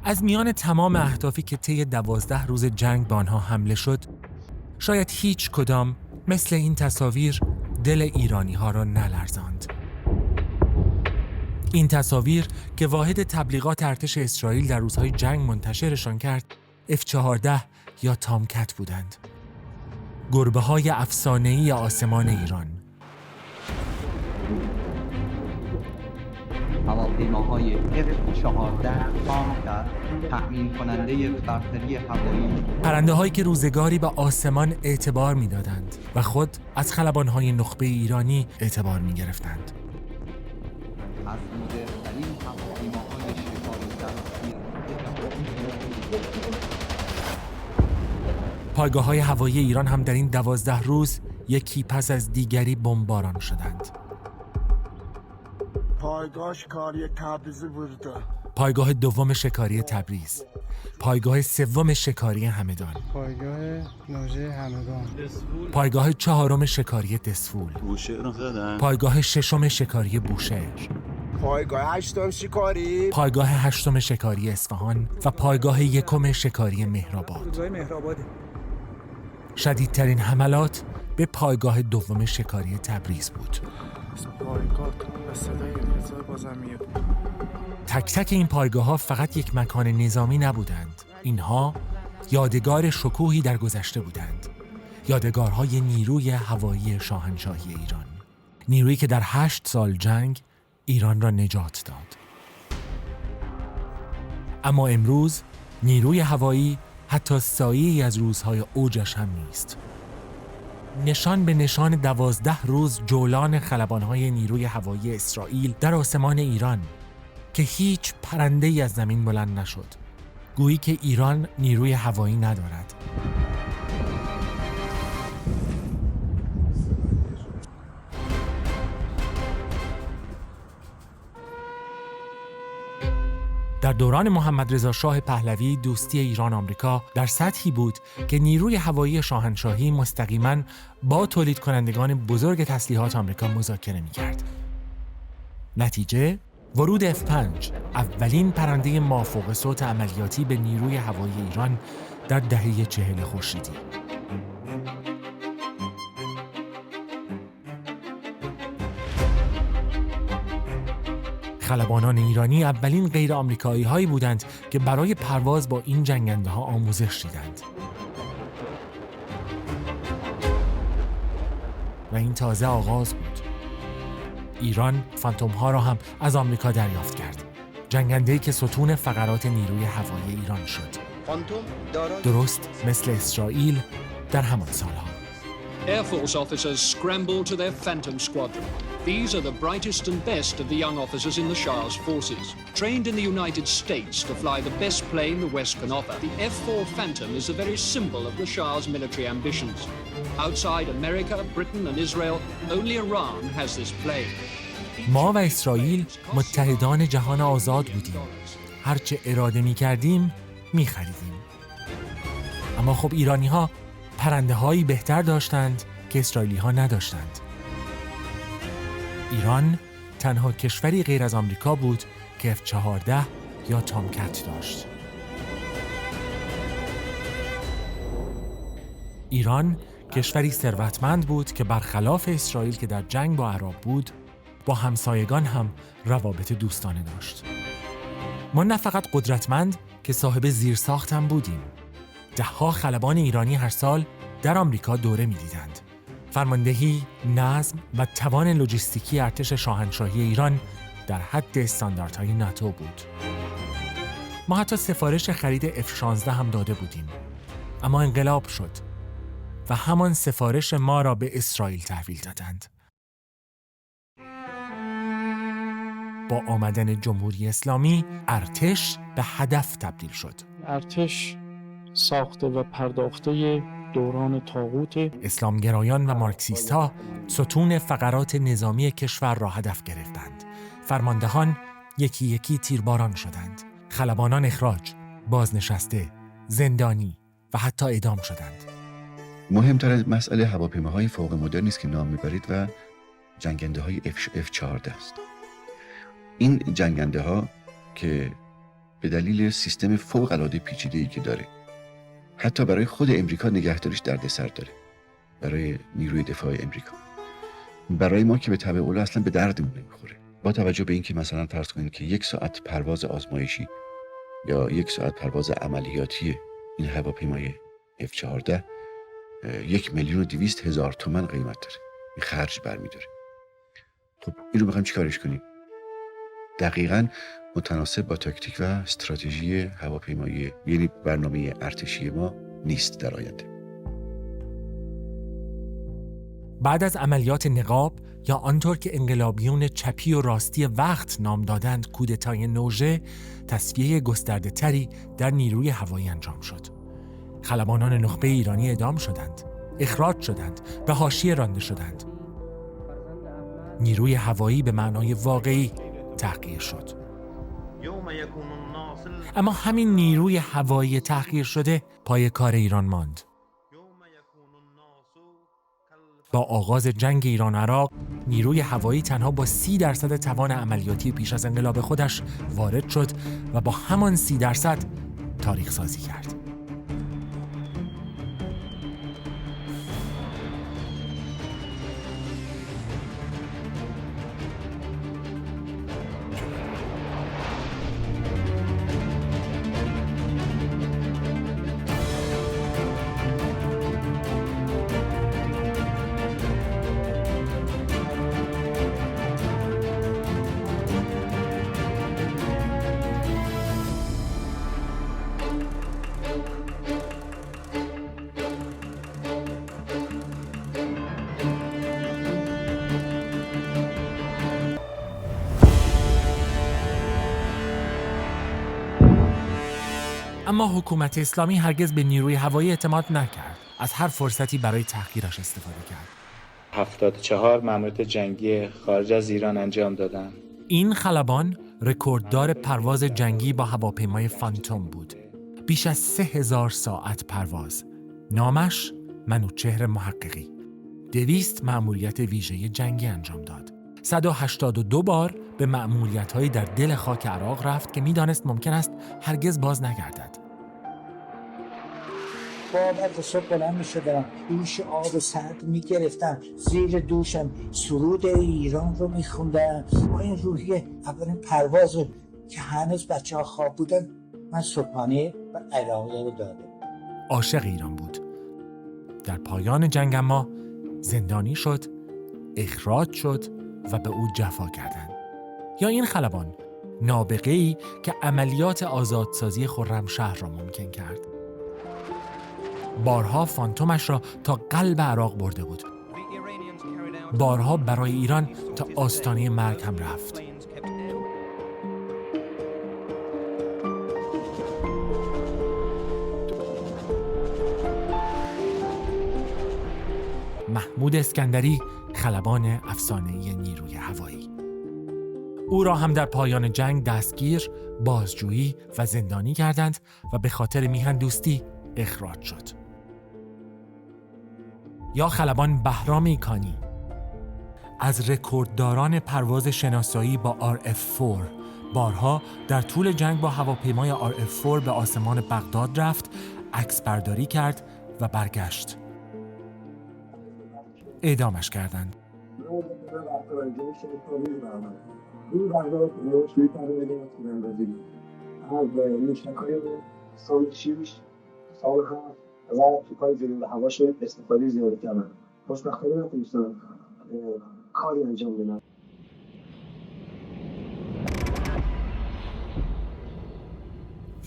از میان تمام اهدافی که طی 12 روز جنگ به آنها حمله شد، شاید هیچ کدام مثل این تصاویر دل ایرانی‌ها را نلرزاند. این تصاویر که واحد تبلیغات ارتش اسرائیل در روزهای جنگ منتشرشان کرد، F-14 یا تامکت بودند. گربه‌های افسانه‌ای آسمان ایران. هواپیماهای F-14 تامکت تأمین کننده برتری هوایی، پرنده‌هایی که روزگاری به آسمان اعتبار می‌دادند و خود از خلبان‌های نخبه ایرانی اعتبار می‌گرفتند. از مدرن‌ترین هواپیماهای شکاری پایگاه‌های هوایی ایران هم در این 12 روز یکی پس از دیگری بمباران شدند. پایگاه شکاری تبریز برده، پایگاه دوم شکاری تبریز، پایگاه سوم شکاری همدان، پایگاه نوژه همدان، پایگاه چهارم شکاری دسفول، پایگاه ششم شکاری بوشهر، پایگاه هشتم شکاری، پایگاه هشتم شکاری اصفهان و پایگاه یکم شکاری مهرآباد. شدیدترین حملات به پایگاه دوم شکاری تبریز بود. پایگاه و صدای فضای بازم میاد. تک تک این پایگاه‌ها فقط یک مکان نظامی نبودند. اینها یادگار شکوهی در گذشته بودند. یادگارهای نیروی هوایی شاهنشاهی ایران. نیرویی که در 8 سال جنگ ایران را نجات داد. اما امروز نیروی هوایی حتی سایه‌ای از روزهای اوجش هم نیست. نشان به نشان 12 روز جولان خلبان‌های نیروی هوایی اسرائیل در آسمان ایران که هیچ پرنده‌ای از زمین بلند نشد. گویی که ایران نیروی هوایی ندارد. در دوران محمد رضا شاه پهلوی دوستی ایران آمریکا در سطحی بود که نیروی هوایی شاهنشاهی مستقیما با تولید کنندگان بزرگ تسلیحات آمریکا مذاکره می‌کرد. نتیجه ورود F-5، اولین پرنده مافوق صوت عملیاتی به نیروی هوایی ایران در دهه 40 خورشیدی. خلبانان ایرانی اولین غیر آمریکایی هایی بودند که برای پرواز با این جنگنده ها آموزش دیدند. و این تازه آغاز بود. ایران فانتوم ها را هم از آمریکا دریافت کرد. جنگنده‌ای که ستون فقرات نیروی هوایی ایران شد. درست مثل اسرائیل در همان سالها. Air Force officers scrambled to their Phantom Squadron. These are the brightest and best of the young officers in the Shah's forces, trained in the United States to fly the best plane the West can offer. The F-4 Phantom is a very symbol of the Shah's military ambitions. Outside America, Britain and Israel, only Iran has this plane. ما و اسرائیل متحدان جهان آزاد بودیم. هرچه اراده می کردیم می خریدیم. اما خب ایرانی ها پرنده هایی بهتر داشتند که اسرائیلی ها نداشتند. ایران تنها کشوری غیر از آمریکا بود که F-14 یا تامکت داشت. ایران کشوری ثروتمند بود که برخلاف اسرائیل که در جنگ با عرب بود، با همسایگان هم روابط دوستانه داشت. ما نه فقط قدرتمند که صاحب زیرساخت هم بودیم. ده‌ها خلبان ایرانی هر سال در آمریکا دوره می‌دیدند. فرماندهی، نظم و توان لوجستیکی ارتش شاهنشاهی ایران در حد استانداردهای ناتو بود. ما حتی سفارش خرید F-16 هم داده بودیم. اما انقلاب شد و همان سفارش ما را به اسرائیل تحویل دادند. با آمدن جمهوری اسلامی ارتش به هدف تبدیل شد. ارتش ساخته و پرداخته دوران طاغوت. اسلامگرایان و مارکسیست‌ها ستون فقرات نظامی کشور را هدف گرفتند. فرماندهان یکی یکی تیرباران شدند. خلبانان اخراج، بازنشسته، زندانی و حتی اعدام شدند. مهمتر از مسئله هواپیماهای فوق مدرنی است که نام میبرید و جنگنده های F-14 است. این جنگنده ها که به دلیل سیستم فوق‌العاده پیچیده‌ای که داره. حتی برای خود امریکا نگهداریش دردسر داره. برای نیروی دفاع امریکا. برای ما که به تبع اولا اصلا به دردمون نمیخوره. با توجه به اینکه مثلا فرض کنید که 1 ساعت پرواز آزمایشی یا 1 ساعت پرواز عملیاتی این هواپیمای F-14 1,200,000 تومان قیمت داره. این خرج برمی‌داره. خب این رو می‌خوایم چیکارش کنیم؟ دقیقاً متناسب با تاکتیک و استراتژی هواپیمایی، یعنی برنامه ارتشی ما نیست در آینده. بعد از عملیات نقاب یا آنطور که انقلابیون چپی و راستی وقت نام دادند کودتای نوژه، تصفیه گسترده تری در نیروی هوایی انجام شد. خلبانان نخبه ایرانی اعدام شدند، اخراج شدند، به حاشیه رانده شدند. نیروی هوایی به معنای واقعی تحقیر شد. اما همین نیروی هوایی تحقیر شده پای کار ایران ماند. با آغاز جنگ ایران عراق، نیروی هوایی تنها با 30% توان عملیاتی پیش از انقلاب خودش وارد شد و با همان 30% تاریخ سازی کرد. اما حکومت اسلامی هرگز به نیروی هوایی اعتماد نکرد. از هر فرصتی برای تحقیرش استفاده کرد. 74 ماموریت جنگی خارج از ایران انجام دادن. این خلبان رکورددار پرواز جنگی با هواپیمای فانتوم بود. بیش از 3000 ساعت پرواز. نامش منوچهر محققی. 200 مأموریت ویژه جنگی انجام داد. 182 بار به مأموریت‌هایی در دل خاک عراق رفت که می‌دانست ممکن است هرگز باز نگردد. بعد صبح بلند می‌شدم، دوش آب سرد می‌گرفتم، زیر دوشم سرود ایران رو می‌خوندم. با این روحیه اولین پرواز که هنوز بچه‌ها خواب بودن، من صبحانه و عراقی رو دادم. عاشق ایران بود. در پایان جنگ اما زندانی شد، اخراج شد و به او جفا کردند. یا این خلبان، نابغه‌ای که عملیات آزادسازی خرمشهر را ممکن کرد. بارها فانتومش را تا قلب عراق برده بود. بارها برای ایران تا آستانه مرگ هم رفت. محمود اسکندری، خلبان افسانه‌ای نیروی هوایی. او را هم در پایان جنگ دستگیر، بازجویی و زندانی کردند و به خاطر میهن دوستی اخراج شد. یا خلبان بهرام ایکانی، از رکوردداران پرواز شناسایی با RF-4، بارها در طول جنگ با هواپیمای RF-4 به آسمان بغداد رفت، عکس برداری کرد و برگشت. اعدامش کردند.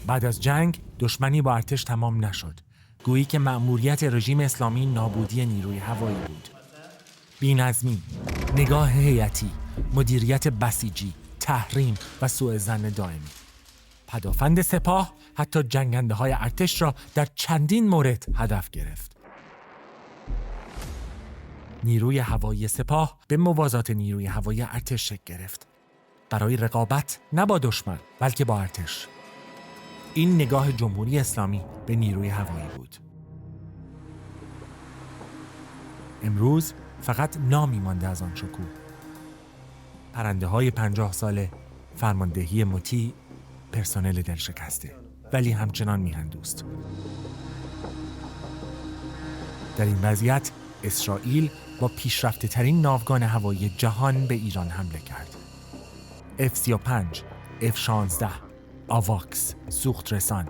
بعد از جنگ دشمنی با ارتش تمام نشد. گویی که مأموریت رژیم اسلامی نابودی نیروی هوایی بود. بی‌نظمی، نگاه هیئتی، مدیریت بسیجی، تحریم و سوء ظن دائمی. پدافند سپاه حتی جنگنده‌های ارتش را در چندین مورد هدف گرفت. نیروی هوایی سپاه به موازات نیروی هوایی ارتش شکل گرفت. برای رقابت نه با دشمن بلکه با ارتش. این نگاه جمهوری اسلامی به نیروی هوایی بود. امروز فقط نامی مانده از آن شکوه. پرنده های 50 ساله، فرماندهی مطیع، پرسنل دلشکسته ولی همچنان میهن دوست. در این وضعیت اسرائیل با پیشرفته ترین ناوگان هوایی جهان به ایران حمله کرد. F-35، F-16، آواکس، سوخت رسان.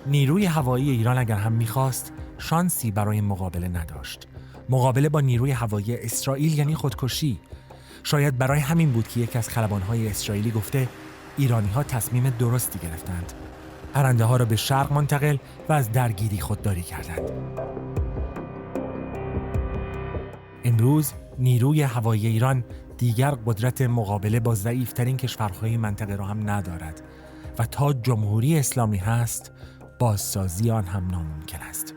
نیروی هوایی ایران اگر هم میخواست شانسی برای مقابله نداشت. مقابله با نیروی هوایی اسرائیل یعنی خودکشی. شاید برای همین بود که یکی از خلبان‌های اسرائیلی گفته ایرانی‌ها تصمیم درستی گرفتند. پرنده‌ها را به شرق منتقل و از درگیری خودداری کردند. امروز نیروی هوایی ایران دیگر قدرت مقابله با ضعیف‌ترین کشورهای منطقه را هم ندارد و تا جمهوری اسلامی هست بازسازی آن هم ناممکن است.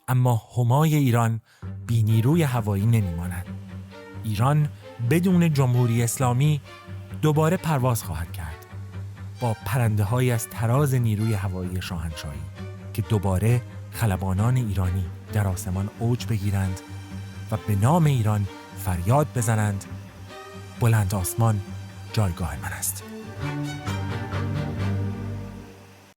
اما همای ایران بی نیروی هوایی نمی‌ماند. ایران بدون جمهوری اسلامی دوباره پرواز خواهد کرد با پرنده‌هایی از طراز نیروی هوایی شاهنشاهی که دوباره خلبانان ایرانی در آسمان اوج بگیرند و به نام ایران فریاد بزنند بلند آسمان جایگاه من است.